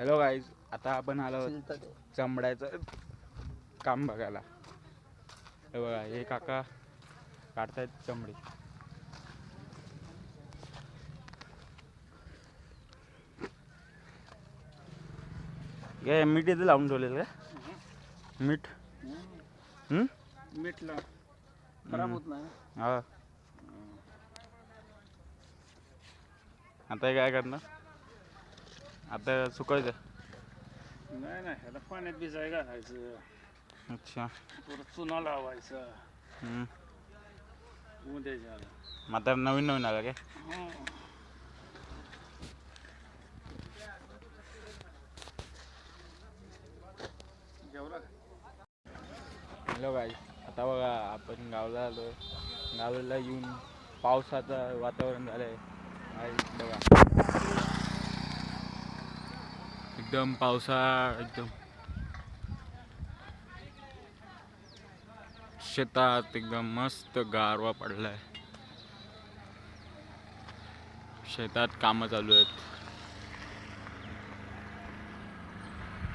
Hello guys, आता आपण आलो चमड्याचं काम बघायला. हे बघा, हे काका काढतायत चमडी. हे मीठ इथे लावून ठेवलेलं का? मीठ मीठ लाव, खराब होत नाही. हा, आता काय करणार? आता सुकायचं? नाही नाही, ह्याला पाण्यात भिजाय घालायचं. अच्छा, परत चुना लावायचा. उद्या झालं. मग आता नवीन नवीन आलं काय? जेवला? हॅलो गाईज, आता बघा आपण गावाला आलो. गावाला येऊन पावसाचं वातावरण झालंय. बघा एकदम पावसाळा, एकदम शेतात एकदम मस्त गारवा पडलाय. शेतात कामं चालू आहेत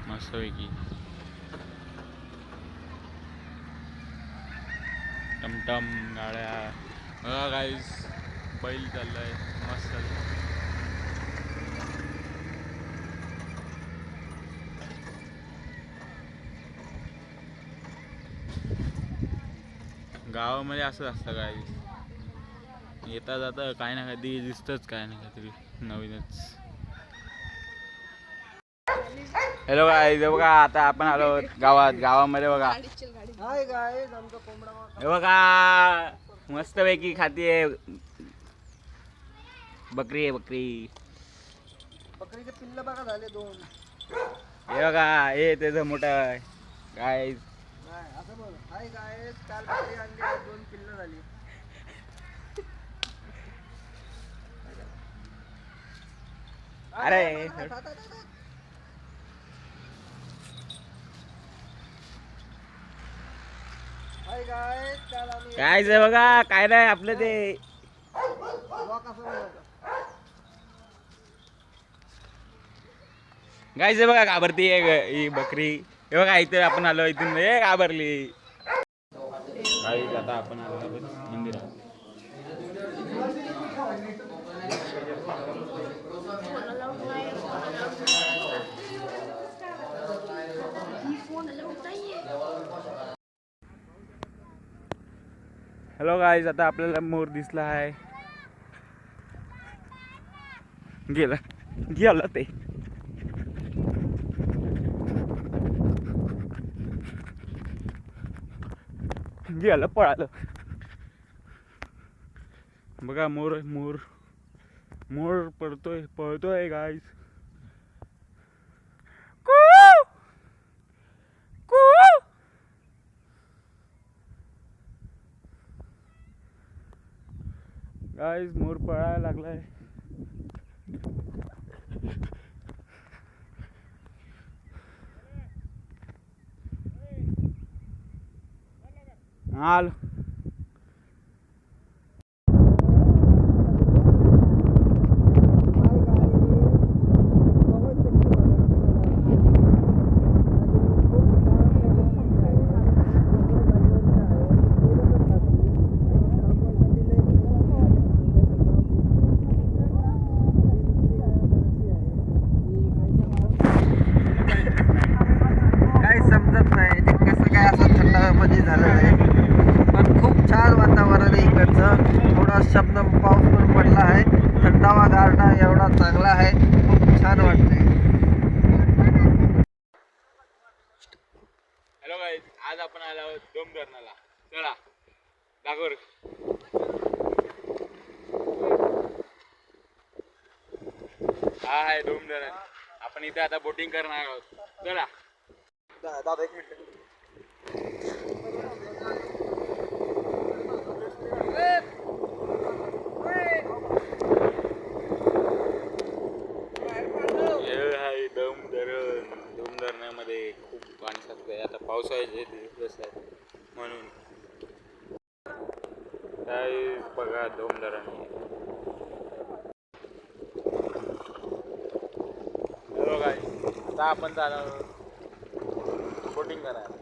मस्तपैकी. टमटम गाड्या बघा गाईज, बैल चाललाय मस्त. गावामध्ये असंच असतं गाईज, येता जाता काय ना कधी दिसतंच, काय ना काहीतरी नवीनच. हॅलो गाईज, बघा आता आपण आलो गावामध्ये. बघा हे बघा, मस्तपैकी खातीये बकरी आहे, बकरी. बकरीचे पिल्ल बघा झाले 2. हे बघा, हे त्याचं मोठं आहे गाईज. असं बघ, हाय गाय, काल बकरी आणली, 2 पिल्ल झाली. अरे काय बघा, काय नाही आपलं ते गायचं बघा, घाबरती ही बकरी. हे बघा, इथे आपण आलो, इथून हे घाबरली. गाईज, आता आपण आलो मंदिरात. हॅलो गाईज, आता आपल्याला मोर दिसला आहे. गेला ते. गेलं, पळालं. बघा, मोर मोर मोर पळतोय गाईज. गाईज, मोर पळायला लागलाय. आल शब्द पाऊस पण पडला आहे, थंडावा गारठा एवढा चांगला आहे, खूप छान वाटतंय. हॅलो गाईज, आज आपण आलो आहोत डोम धरणाला. चला दाखवर. हा आहे डोम धरण. आपण इथे आता बोटिंग करणार आहोत. चला. दादा 1 मिनिट. डोम धरणामध्ये खूप पाणी साचलंय. आता पावसाळ्याचे दिवस आहेत म्हणून. काय बघा, डोम धरण. हॅलो गाईज, आता आपण जाणार बोटिंग करायला.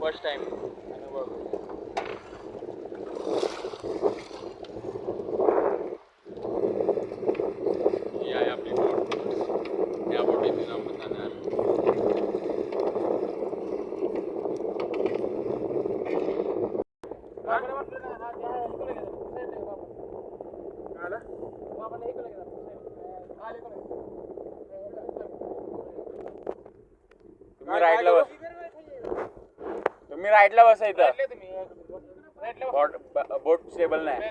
फर्स्ट टाइम ही आहे आपली बोट. या बोटीतून आपण जाणार. तुम्ही राईटला बस. तुम्ही राईटला बसा इथं. बोट स्टेबल नाही.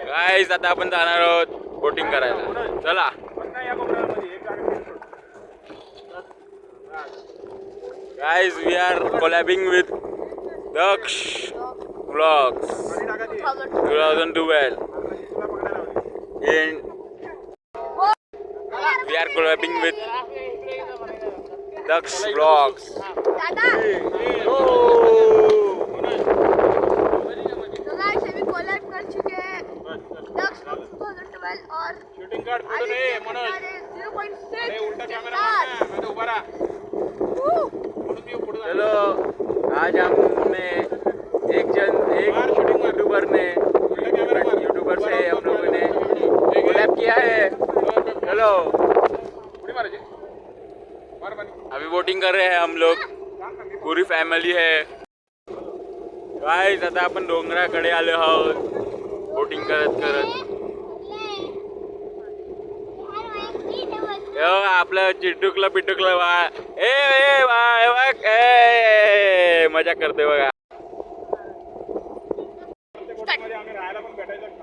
गाईज आता आपण जाणार आहोत बोटिंग करायला. चला. Guys we are collabing with Daksh vlogs 2012 and we are collabing with Daksh Vlogs. और शूटिंग कार्ड फोटो नहीं मनोज. 0.6 उल्टा कैमरा मैं तो ऊपर आ. चलो आज हमने एक यूट्यूबर से हम लोगों ने कोलैब किया है. चलो अभी बोटिंग कर रहे हैं हम लोग. पूरी फॅमिली है. गाईज आता आपण डोंगराकडे आलो आहोत बोटिंग करत करत. आपलं चिटुकला पिटुकला वा ए मजा करते बघा.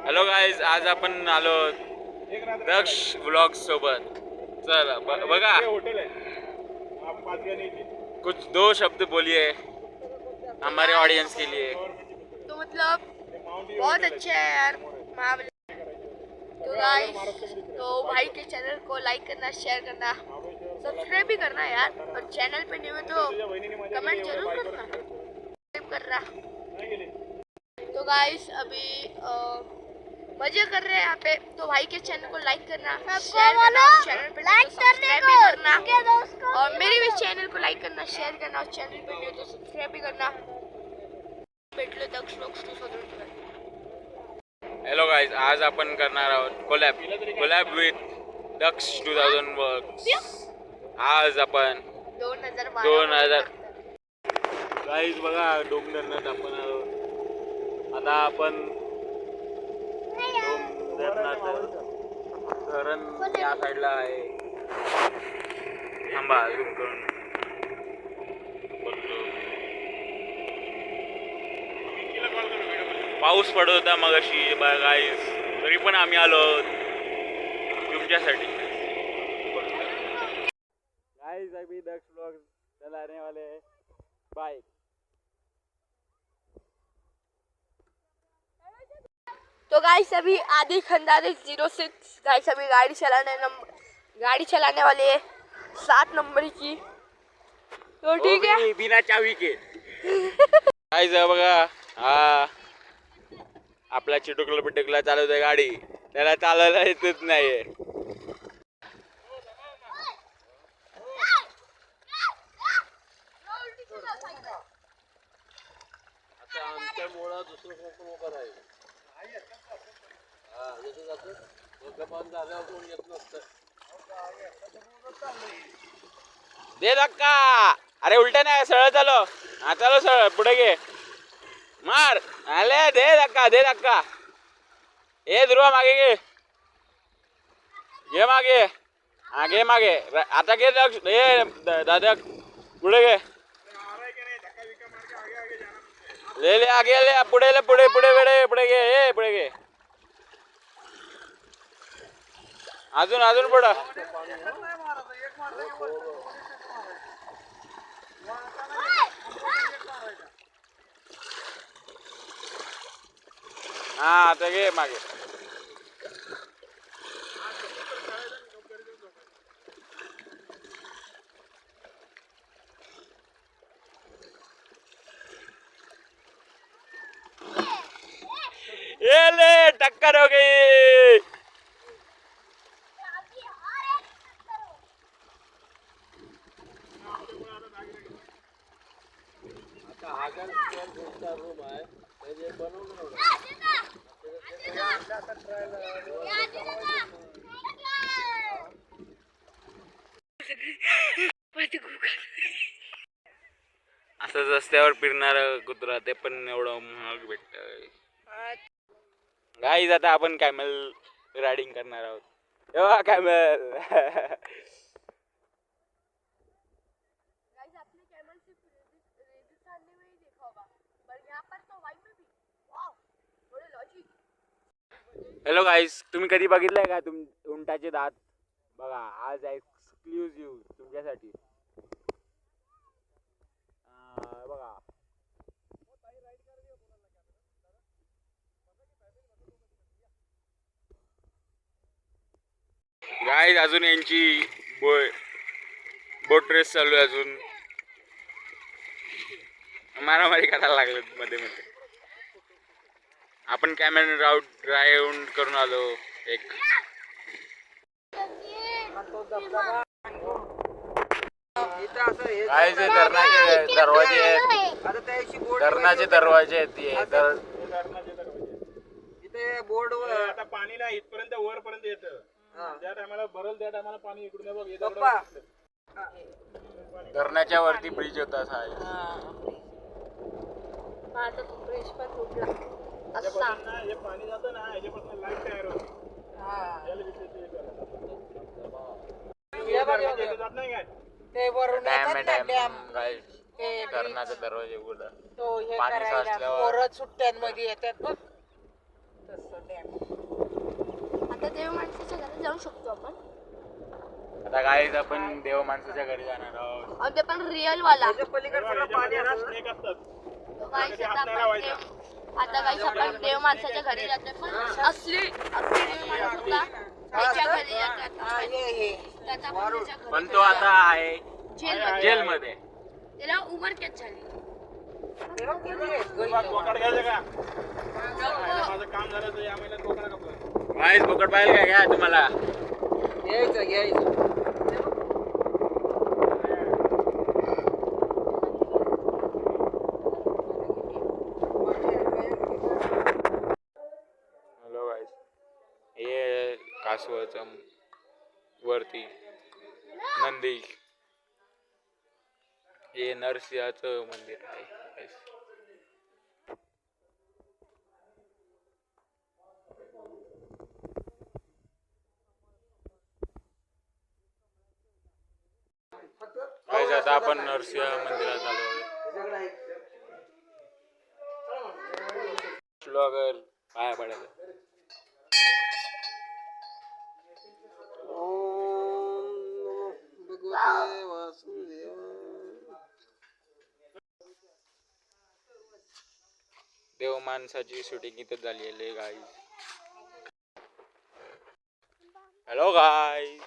हॅलो गाईज आज आपण आलो दक्ष व्लॉग्स सोबत. चला बघा कुछ 2 शब्द बोलिए हमारे ऑडियंस के लिए. तो मतलब बहुत अच्छा है यार महाबली. तो गाइस तो भाई के चैनल को लाइक करना, शेयर करना, सब्सक्राइब भी करना यार. और चैनल पे न्यू है तो कमेंट जरूर करना, सब्सक्राइब करना. तो गाइस अभी मजे कर रहे हैं यहाँ पे. तो भाई के चैनल को लाइक करना, शेयर करना, चैनल पे लाइक सब्सक्राइब भी करना. और मेरे भी चैनल को लाइक करना, शेयर करना, और चैनल पे न्यू तो सब्सक्राइब भी करना. भेटलो दक्ष व्लॉग्स 2012. हॅलो गाईज आज आपण करणार आहोत कोलॅब विथ दक्ष 2012. आज आपण 2000 गाईज बघा डोंगरनाथ आपण आहोत. आता आपण डोंगरनाथ धरण या साईडला आहे. थांबा झूम करून बोलतो. पाऊस पडत होता मगाशी गाईज तरी पण आम्ही आलो तुमच्यासाठी. गाईज अभी दक्ष व्लॉग्स चलाने वाले हैं बाइक. तो गाइस अभी आदि खंडारे 06 गाइस अभी गाड़ी चलाने वाले हैं 7 नंबर की. तो ठीक है बिना चावी के. गाईज बघा हा आपला चिटुकला पिटुकला चालवतोय गाडी. त्याला चालवायला येतच नाहीये. दे धक्का. अरे उलटा नाही सरळ चालो. हा चालो सरळ पुढे घे मार. आले दे धक्का. ए ध्रुवा मागे घे मागे. हा घे मागे. आता घे दादा पुढे घे. ले आगे ले पुढे पुढे घे. अजून पुढं. हा आता घे मागे. रूम आहे त्याचे बनवलं असं रस्त्यावर फिरणार कुत्रा ते पण एवढं महाग भेटत. गाईज आता आपण कॅमल रायडिंग करणार आहोत. तेव्हा कॅमल हॅलो गाईस, तुम्ही कधी बघितलंय का उंटाचे दात? बघा, आज एक्सक्लुझिव्ह तुमच्यासाठी. बघा गाईस, अजून यांची बोट रेस चालू आहे. अजून मारामारी करायला लागलेत मध्ये मध्ये. आपण कॅमेरा राऊंड करून आलो एक. काय जे धरणाचे दरवाजे आहेत, धरणाचे दरवाजे आहेत इथे बोर्ड आता पाणी ना इथपर्यंत वर पर्यंत येतं. ज्या टायमाला भरल त्या टायमाला पाणी इकडून बघ येतं. धरणाच्या वरती ब्रिज होता साहेब. हे पाणी जातं ना ह्याच्यापासून लाईट तयार होते. जात नाही काय धरणाचे दरवाजे उघडा. तो हे पाणी करायला साचल्यावर. पोरं सुट्ट्यांमध्ये येतात बघ तसं डॅम. आता देव माणसाच्या घरी जाऊ शकतो आपण. आता गाईज आपण देव माणसाच्या घरी जाणार आहोत. आणि ते पण रिअल वाला. पलीकडचं पाणी आहे ना. स्नेक असतात. तो guys आता गाईस आपण देव माणसाच्या घरी जातोय, पण असली देव माणसाला त्याच्या घरी जातात. त्याचा पण त्याच्या घरी पण तो आता आहे जेलमध्ये. त्याला उमर कॅच झाली. बोकड घ्यायचं का? माझं काम झालं तर या महिन्यात बोकड कापलं. गाईज बोकड पाहिलं काय घ्या तुम्हाला. घ्यायचं हॅलो गाईज, हे कासवाचं वरती नंदी, हे नरसिंहाचं मंदिर आहे. गाईज आता आपण नरसिंह मंदिरात आलो आहे. श्लोगर पाया पडायला. भगवते वासुदेव. देव माणसाची शूटिंग इथं झालेली आहे guys. Hello guys,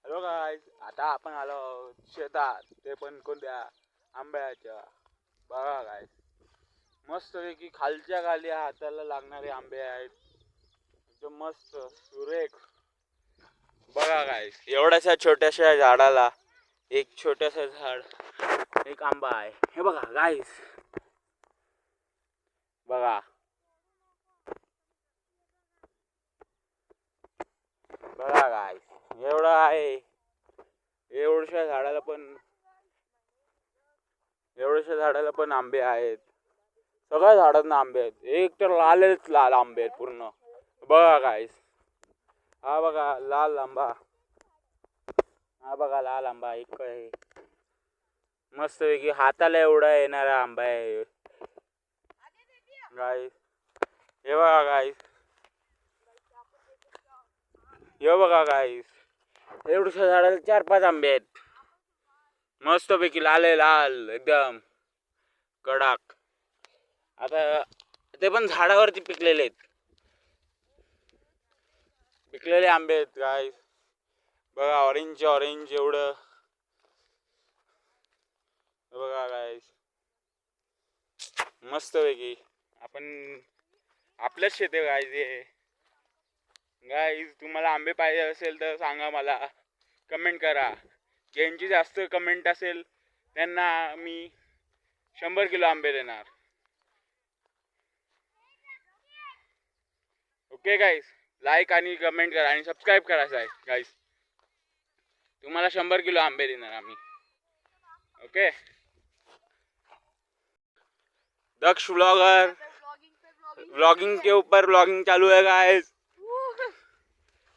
hello guys, आता आपण आलो आहोत शेतात, ते पण कोणत्या आंब्याच्या. बघा गाईज, मस्तपैकी खालच्या खाली हाताला लागणारे आंबे आहेत, एकदम मस्त सुरेख. बघा गाईज, एवढ्याशा छोट्याशा झाडाला एक छोटंसं झाड, एक आंबा आहे. हे बघा गाईज, बघा बघा गाईज, एवढं आहे. एवढ्याशा झाडाला पण आंबे आहेत. सगळ्या झाडांना आंबे आहेत. एक तर लालच लाल आंबे आहेत पूर्ण. बघा गाईज, हा बघा लाल आंबा, हा बघा लाल आंबा एक आहे. मस्तपैकी हाताला एवढा येणारा आंबा आहे गाईज. हे बघा गाईज, हे बघा गाईज, एवढ्या झाडाला 4-5 आंबे आहेत. मस्तपैकी लाल आहे, लाल एकदम कडक. आता ते पण झाडावरती पिकलेले आहेत, पिकलेले आंबे आहेत गाईज. बघा ऑरेंज ऑरेंज एवढं. बघा गाईज, मस्तपैकी आपण आपलंच शेत आहे गाईज हे. गाईज तुम्हाला आंबे पाहिजे असेल तर सांगा, मला कमेंट करा. ज्यांची जास्त कमेंट असेल त्यांना मी 100 किलो आंबे देणार. ओके गाईस, लाईक आणि कमेंट करा आणि सबस्क्राईब करा गाईस. तुम्हाला 100 किलो आंबे देणार आम्ही. ओके. दक्ष व्लॉगर व्लॉगिंग के ऊपर व्लॉगिंग चालू है गाइस.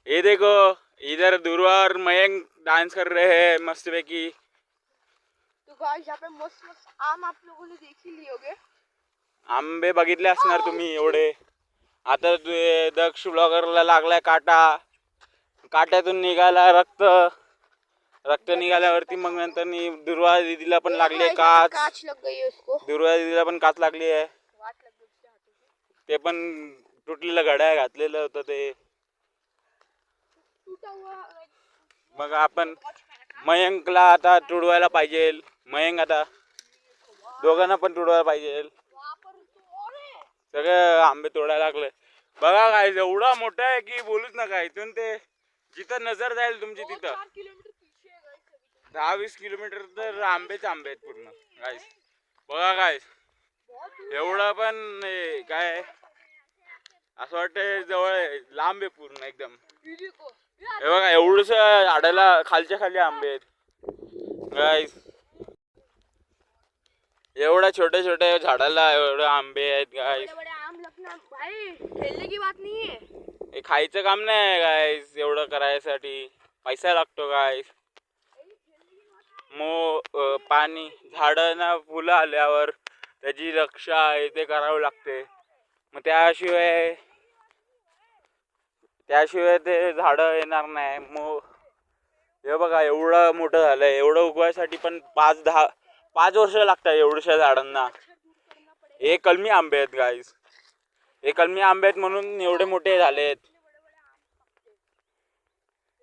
ये देखो इधर दुर्वा और मयंक डांस कर रहे हैं मस्त पैकी. तो गाइस यहाँ पे मस्त मस्त आम आप लोगों ने देख ही लिए होंगे. आंबे बघितले असणार तुम्ही एवढे. आता दक्ष व्लॉगरला लागलाय काटा. काट्यातून निघाला रक्त. रक्त निघाल्यावरती मग नंतर दुर्वा दीदीला पण लागले काच. काच लग गई है उसको. दुर्वा दीदीला पण काच लागली आहे. वाट लग गई उसके हाथों की. ते पण तुटलेलं घड्याळ घातलेलं होतं ते. टूटा हुआ मग आपण मयंकला आता तुडवायला पाहिजे. मयंक आता दोघांना पण तुडवायला पाहिजे. वहाँ पर तो और है. सगळे आंबे तोडायला लागले. बघा काय एवढा मोठा आहे की बोलूच नका. इथून ते जिथं नजर जाईल तुमची तिथं 4 किलोमीटर पीछे है गाइस अभी. 10-20 किलोमीटर तर आंबेच आंबे आहेत पूर्ण गाईस. बघा गाईस एवढं पण काय असं वाटतं जवळ आहे, लांब आहे पूर्ण एकदम. दीदी को हे बघा एवढंच झाडाला खालच्या खाली आंबे आहेत गाईस. एवढ्या छोट्या छोट्या झाडाला एवढे आंबे आहेत गाईस. बड़े आम लगना भाई खेलने की बात नहीं है. हे खायचं काम नाही गाईस. एवढं करायसाठी पैसा लागतो गाईस. पाणी झाडांना फुलं आल्यावर त्याची रक्षा आहे ते करावं लागते. मग त्याशिवाय ते झाडं येणार नाही. मग हे बघा एवढं मोठं झालंय. एवढं उगवायसाठी पण 5 वर्ष लागतात एवढ्याशा झाडांना. हे कलमी आंबे आहेत गाईस. हे कलमी आंबे आहेत म्हणून एवढे मोठे झालेत.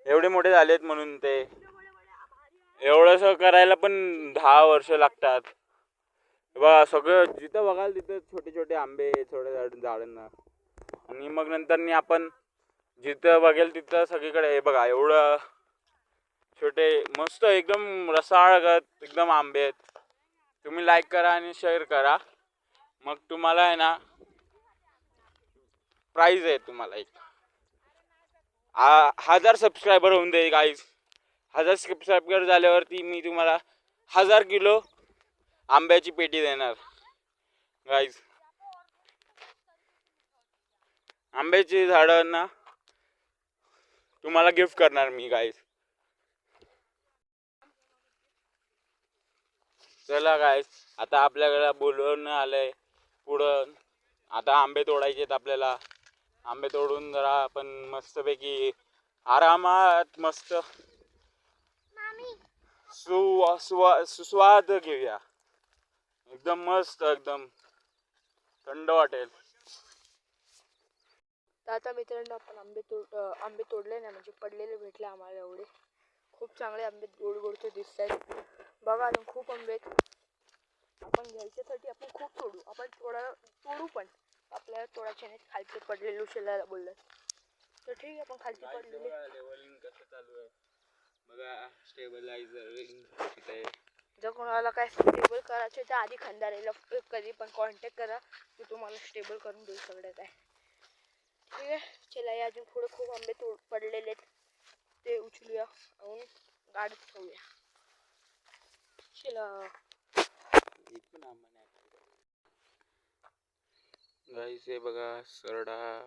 एवढे मोठे झालेत म्हणून ते एवढंसं करायला पण 10 वर्ष लागतात. बघा सगळं जिथं बघाल तिथं छोटे छोटे आंबे छोट्या झाडांना. आणि मग नंतर आपण जिथं बघेल तिथं सगळीकडे हे बघा एवढं छोटे मस्त एकदम रसाळगत एकदम आंबे आहेत. तुम्ही लाईक करा आणि शेअर करा. मग तुम्हाला आहे ना प्राईज आहे तुम्हाला एक 1000 सबस्क्रायबर होऊन दे गाईज. 1000 सबस्क्रायबर झाल्यावरती मी तुम्हाला 1000 किलो आंब्याची पेटी देणार गाईज. आंब्याची झाडांना तुम्हाला गिफ्ट करणार मी गाईज. चला गाईज आता आपल्याकडे बोलवणं आलंय पुढं. आता आंबे तोडायचे आहेत आपल्याला. आंबे तोडून जरा आपण मस्तपैकी आरामात मस्त सुस्वाद घेऊया. एकदम मस्त एकदम थंड वाटेल. तर आता मित्रांनो आपण आंबे तोडले नाही म्हणजे पडलेले भेटले आम्हाला एवढे. खूप चांगले आंबे गोड गोड ते दिसत आहेत. बघा अजून खूप आंबे आहेत. आपण घ्यायच्यासाठी आपण खूप तोडू. आपण तोडू पण आपल्याला तोडायचे नाहीत. खालचे पडलेले उचलायला बोललं तर ठीक आहे. आपण खालची पडलेले लेवलिंग कसं चालू आहे बघा. स्टेबलायझर जर कोणाला काय स्टेबल करायचे तर आधी खंदारेला कधी पण कॉन्टॅक्ट करा. ते तुम्हाला स्टेबल करून देऊ सगळं काय. ठीक आहे. चला या अजून पुढे खूप आंबे पडलेले आहेत ते उचलूया आणि गाडीत ठेवूया. चला गाईस हे बघा सरडा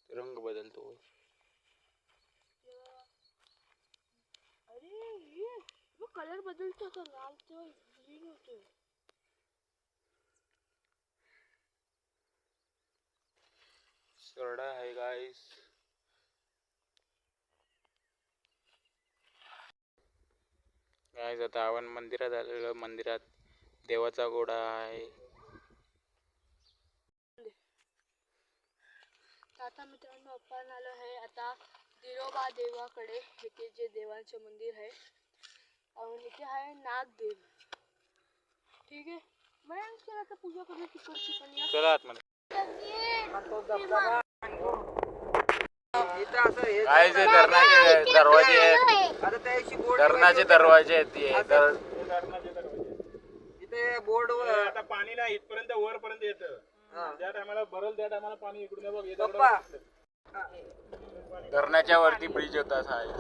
रंग बदलतो. अरे ये वो कलर बदलतो होता. लाल तो ग्रीन होतो. सरडा आहे गाईस. गाईस आता आपण मंदिरात आलेलो. मंदिरात देवाचा घोडा आहे. आता मित्रांनो आपण आलो आहे आता दिरोबा देवाकडे. इथे जे देवांचं मंदिर आहे आणि इथे आहे नागदेव. ठीक आहे. मग चला आता पूजा करू तिकडची पण या. चला आतमध्ये. इथं असं हे गाईस हे धरणाचे दरवाजे आहेत. आता त्याशी बोर्ड धरणाचे दरवाजे आहेत. इथं इथे बोर्ड आता पाणी नाही इथपर्यंत वरपर्यंत येतं. ज्या टायमाला भरल त्या टायमाला पाणी इकडून ये बघ हे दगडं पप्पा दिसतात. धरणाच्या वरती ब्रिज होता साहेब.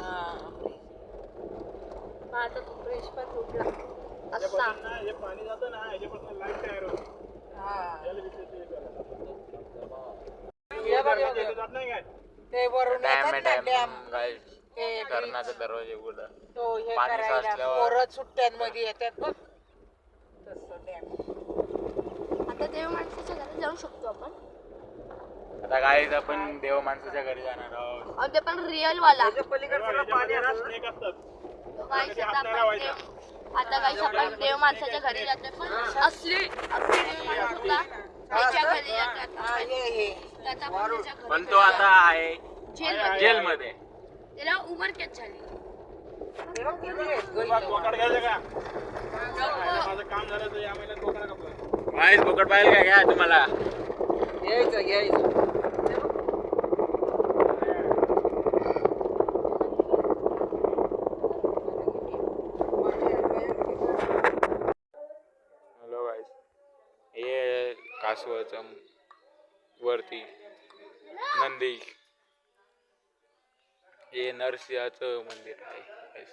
माझा तो ब्रिज पण तुटला असा. याच्यापासून ना हे पाणी जातं ना याच्यापासून लाईट तयार होते. याला विशेष हे करायला. इथे जात नाही काय? ते वरून डॅम येतात ना आहे डॅम गाईस. ते धरणाचा दरवाजे उघडा. तो हे पाणी करायला साचल्यावर. पोरं सुट्ट्यांमध्ये येतात बघ तसं डॅम. आता देव माणसाच्या घरी जाऊ शकतो आपण. आता गाईज आपण देव माणसाच्या घरी जाणार आहोत. आणि ते पण रिअल वाला. त्याच्या पलीकडचं पाणी याच्यामध्ये ना असेल ना? स्नेक असतात. गाईस आता काही आपण देव माणसाच्या घरी जातोय पण असली देव माणूस होता त्याच्या घरी जातात. हे त्याचा पण त्याच्या घरी पण तो आता आहे जेलमध्ये. जेलमध्ये. त्याला उमर कॅच झाली. बोकड घ्यायचं का? माझं काम झालं तर या महिन्यात बोकडा कापला. गाईज बोकड पाहिजे काय घ्या तुम्हाला. घ्यायचं हॅलो गाईज. हे कासवाचं वरती नंदी. हे नरसिंहाचं मंदिर आहे guys.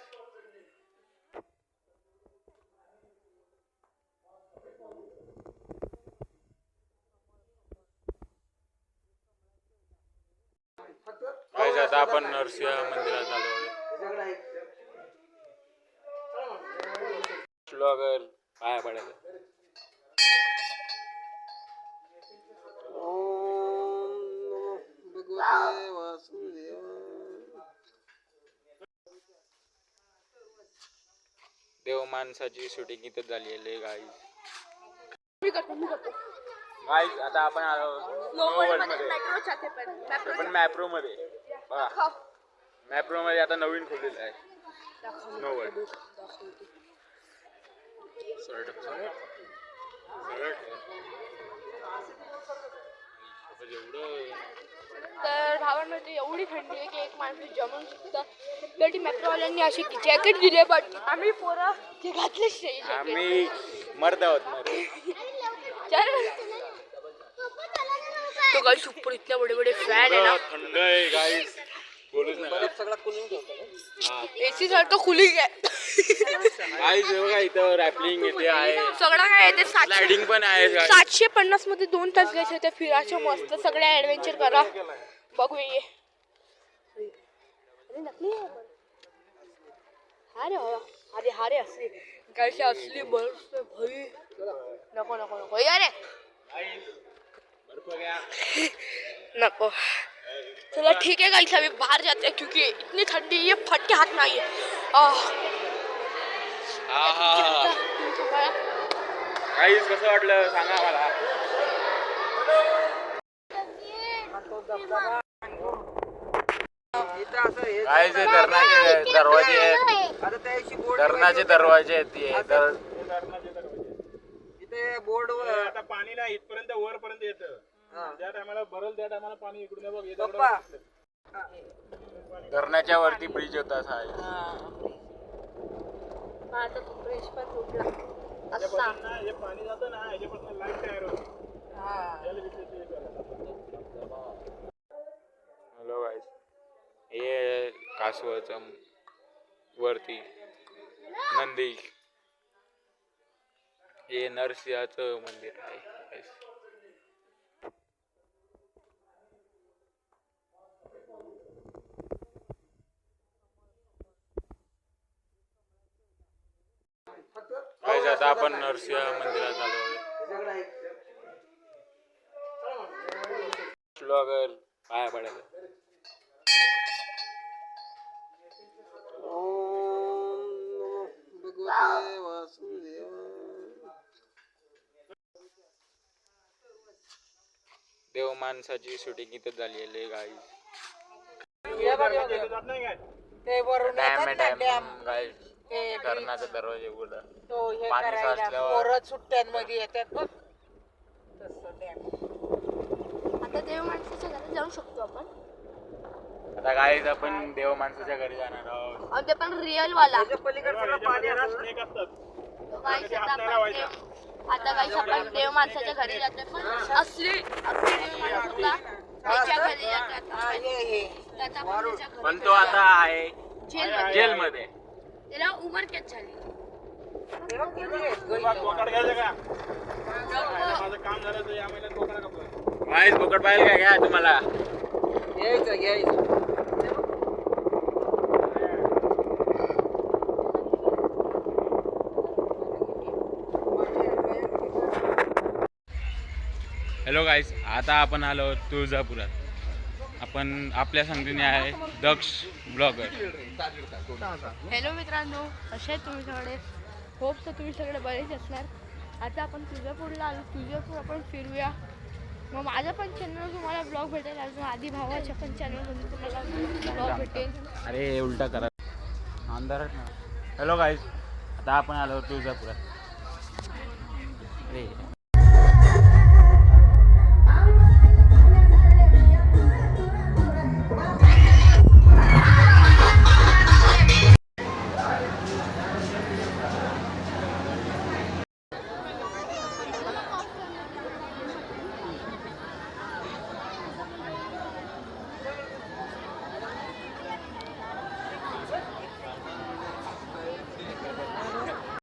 Guys, आता आपण नरसिंह मंदिरात आलो आहे. श्लोगर पाया पडायला. भगवते वासुदेव. देव माणसाची शूटिंग इथं झालेली आहे गाईज. मी करतो. गाईज आता आपण आलो नो वर्ल्ड मध्ये मध्ये. मेट्रोच्या ते पण पण मॅप्रो मध्ये बघा. मॅप्रो मध्ये आता नवीन खोललेलं आहे स्नो वर्ल्ड. तर भावांमध्ये एवढी थंडी आहे की एक माणूस जमून सुद्धा तरी मेट्रोवाल्यांनी अशी जॅकेट दिले बट आम्ही पोरं ते घातलेच नाही jacket. आम्ही मर्द आहोत मर्द. तो काही सुपर इतल्या बडे बडे फॅन आहे ना. थंड आहे गाईज. बोलूच नका. सगळा कुलिंग ठेवतो. एसी सारखं खुली आहे गाईज बघा इथं रॅपलिंग येते आहे. सगळं काय आहे ते स्लायडिंग पण आहे guys. 750 मध्ये 2 तास घ्यायचे होते फिरायचे मस्त सगळे ऍडव्हेंचर करा. बघू ये अरे नकली आहे पण. अरे बाबा अरे हारे असली कैसे असली बर्फ भाई. नको अरे नको. चला ठीक है गाइस अभी बाहर जाते हैं क्योंकि इतनी ठंडी ये फट के हाथ में आई है. गाईज कसं वाटलं सांगा मला. इथं असं हे गाईज हे धरणाचे दरवाजे आहेत. आता त्याशी बोर्ड धरणाचे दरवाजे आहेत ते. इथे बोर्ड आता पाणी नाही इथपर्यंत वरपर्यंत येतं. ज्या टायमाला भरल त्या टायमाला पाणी इकडून ये बघ हे दगडं पप्पा दिसतात. धरणाच्या वरती ब्रिज होता साहेब. माझा तो ब्रिज पण तुटला असा. याच्यापासून ना हे पाणी जातं ना याच्यापासून लाईट तयार होते. याला विशेष हे करायला. Hello guys. हे कासवाचं वरती नंदी. हे नरसिंहाचं मंदिर आहे guys. गाईज आता आपण नरसिंह मंदिरात आलो आहे. श्लोगर पाया पडायला. भगवते वासुदेव. देव माणसाची शूटिंग इथं झालेली आहे गाईज. इथे जात नाही काय? ते वरून डॅम येतात आहे ना डॅम डॅम गाईज. ते धरणाचा दरवाजे उघडा. तो हे पाणी करायला साचल्यावर. पोरं सुट्ट्यांमध्ये येतात बघ तसं डॅम. आता देव माणसाच्या घरी जाऊ शकतो आपण. आता गाईज आपण देव माणसाच्या घरी जाणार आहोत. आणि ते पण रिअल वाला. त्याच्या पलीकडचं पाणी याच्यामध्ये असेल ना? स्नेक असतात. गाईस आता आपण आता काही आपण देव माणसाच्या घरी जातोय पण असली देव माणूस होता त्याच्या घरी जातात त्याचा आपण त्याच्या घरी पण तो आता आहे जेलमध्ये जेलमध्ये. त्याला उमरकैद झाली. बोकड घ्यायचं का माझं काम झालं तर या महिन्यात बोकड कापलं. गाईस बोकड पाहिजे काय घ्या तुम्हाला. घ्यायचं हॅलो गाईस, आता आपण आलो तुळजापुरात. आपण आपल्या संगतीने आहे दक्ष ब्लॉगर. हॅलो मित्रांनो, कसे आहेत तुम्ही सगळे? होप तर तुम्ही सगळे बरेच असणार. आता आपण तुळजापूरला आलो. तुळजापूर आपण फिरूया. मग माझ्या पण चॅनलवर तुम्हाला ब्लॉग भेटेल. अजून आधी भावाच्या पण चॅनलमध्ये तुम्हाला ब्लॉग भेटेल. अरे उलटा करा अंधारात ना. हॅलो गाईस, आता आपण आलो तुळजापुरात. अरे